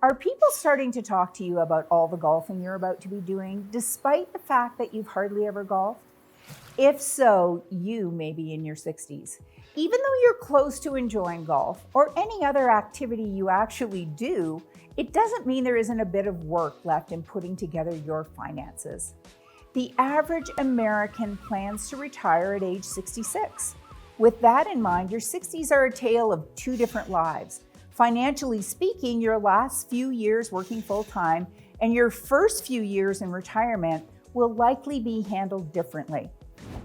Are people starting to talk to you about all the golfing you're about to be doing, despite the fact that you've hardly ever golfed? If so, you may be in your 60s. Even though you're close to enjoying golf or any other activity you actually do, it doesn't mean there isn't a bit of work left in putting together your finances. The average American plans to retire at age 66. With that in mind, your 60s are a tale of two different lives. Financially speaking, your last few years working full-time and your first few years in retirement will likely be handled differently.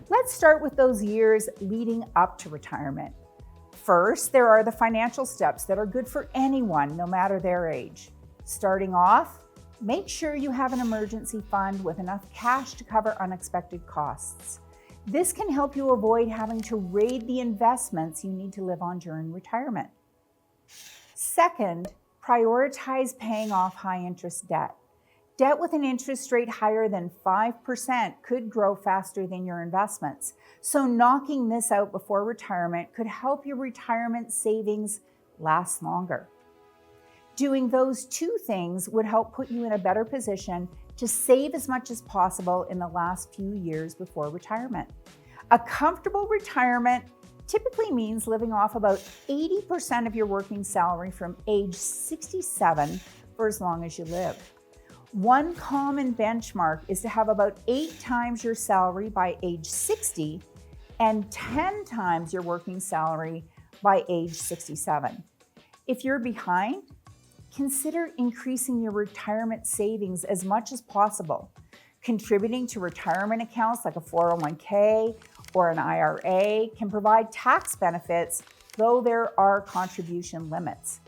Let's start with those years leading up to retirement. First, there are the financial steps that are good for anyone, no matter their age. Starting off, make sure you have an emergency fund with enough cash to cover unexpected costs. This can help you avoid having to raid the investments you need to live on during retirement. Second, prioritize paying off high-interest debt. Debt with an interest rate higher than 5% could grow faster than your investments, so knocking this out before retirement could help your retirement savings last longer. Doing those two things would help put you in a better position to save as much as possible in the last few years before retirement. A comfortable retirement typically means living off about 80% of your working salary from age 67 for as long as you live. One common benchmark is to have about 8 times your salary by age 60 and 10 times your working salary by age 67. If you're behind, consider increasing your retirement savings as much as possible. Contributing to retirement accounts like a 401k or an IRA can provide tax benefits, though there are contribution limits.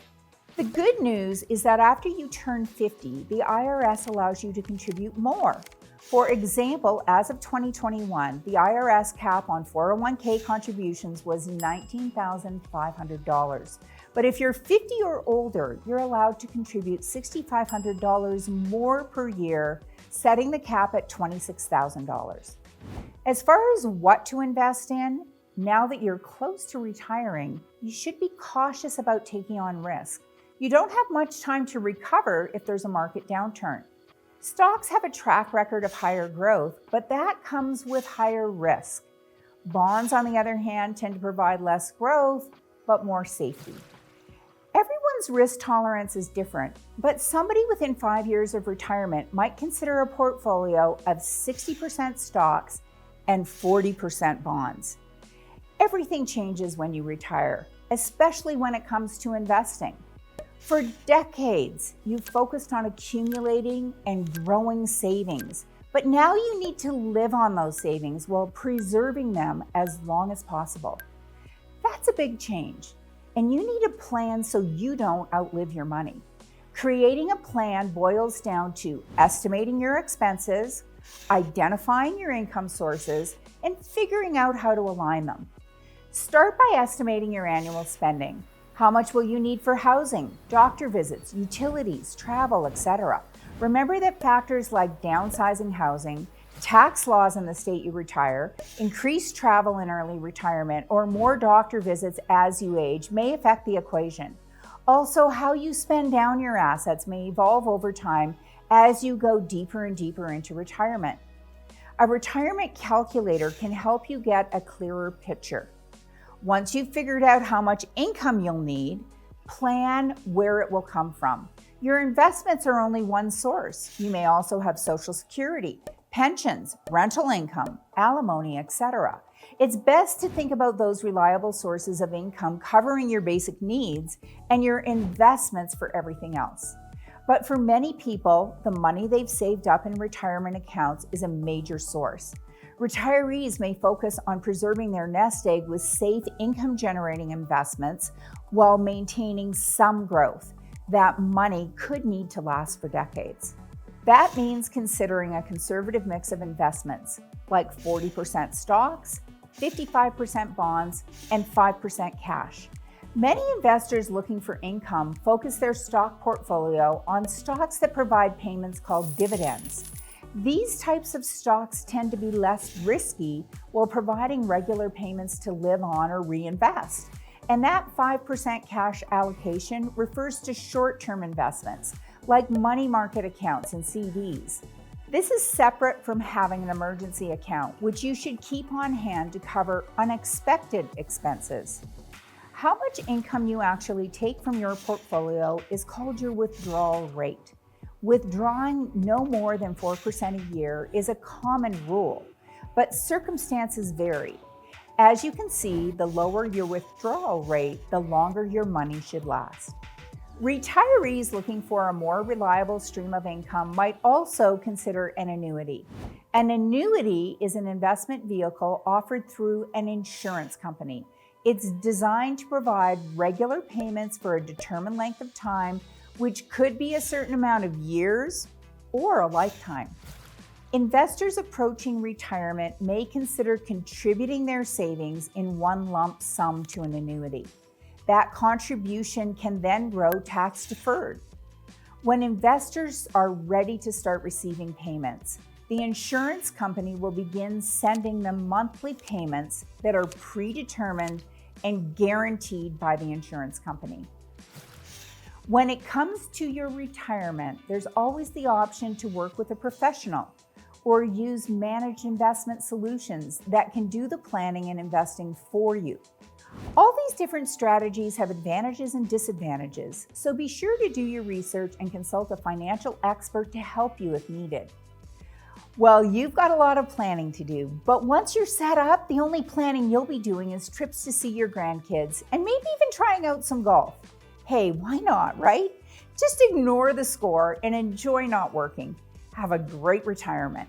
The good news is that after you turn 50, the IRS allows you to contribute more. For example, as of 2021, the IRS cap on 401k contributions was $19,500. But if you're 50 or older, you're allowed to contribute $6,500 more per year, setting the cap at $26,000. As far as what to invest in, now that you're close to retiring, you should be cautious about taking on risk. You don't have much time to recover if there's a market downturn. Stocks have a track record of higher growth, but that comes with higher risk. Bonds, on the other hand, tend to provide less growth, but more safety. Everyone's risk tolerance is different, but somebody within 5 years of retirement might consider a portfolio of 60% stocks and 40% bonds. Everything changes when you retire, especially when it comes to investing. For decades, you've focused on accumulating and growing savings, but now you need to live on those savings while preserving them as long as possible. That's a big change, and you need a plan so you don't outlive your money. Creating a plan boils down to estimating your expenses, identifying your income sources, and figuring out how to align them. Start by estimating your annual spending. How much will you need for housing, doctor visits, utilities, travel, etc.? Remember that factors like downsizing housing, tax laws in the state you retire, increased travel in early retirement, or more doctor visits as you age may affect the equation. Also, how you spend down your assets may evolve over time as you go deeper and deeper into retirement. A retirement calculator can help you get a clearer picture. Once you've figured out how much income you'll need, plan where it will come from. Your investments are only one source. You may also have Social Security, pensions, rental income, alimony, etc. It's best to think about those reliable sources of income covering your basic needs and your investments for everything else. But for many people, the money they've saved up in retirement accounts is a major source. Retirees may focus on preserving their nest egg with safe income-generating investments while maintaining some growth. That money could need to last for decades. That means considering a conservative mix of investments, like 40% stocks, 55% bonds, and 5% cash. Many investors looking for income focus their stock portfolio on stocks that provide payments called dividends. These types of stocks tend to be less risky while providing regular payments to live on or reinvest. And that 5% cash allocation refers to short-term investments like money market accounts and CDs. This is separate from having an emergency account, which you should keep on hand to cover unexpected expenses. How much income you actually take from your portfolio is called your withdrawal rate. Withdrawing no more than 4% a year is a common rule, but circumstances vary. As you can see, the lower your withdrawal rate, the longer your money should last. Retirees looking for a more reliable stream of income might also consider an annuity. An annuity is an investment vehicle offered through an insurance company. It's designed to provide regular payments for a determined length of time, which could be a certain amount of years or a lifetime. Investors approaching retirement may consider contributing their savings in one lump sum to an annuity. That contribution can then grow tax deferred. When investors are ready to start receiving payments, the insurance company will begin sending them monthly payments that are predetermined and guaranteed by the insurance company. When it comes to your retirement, there's always the option to work with a professional or use managed investment solutions that can do the planning and investing for you. All these different strategies have advantages and disadvantages, so be sure to do your research and consult a financial expert to help you if needed. Well, you've got a lot of planning to do, but once you're set up, the only planning you'll be doing is trips to see your grandkids and maybe even trying out some golf. Hey, why not, right? Just ignore the score and enjoy not working. Have a great retirement.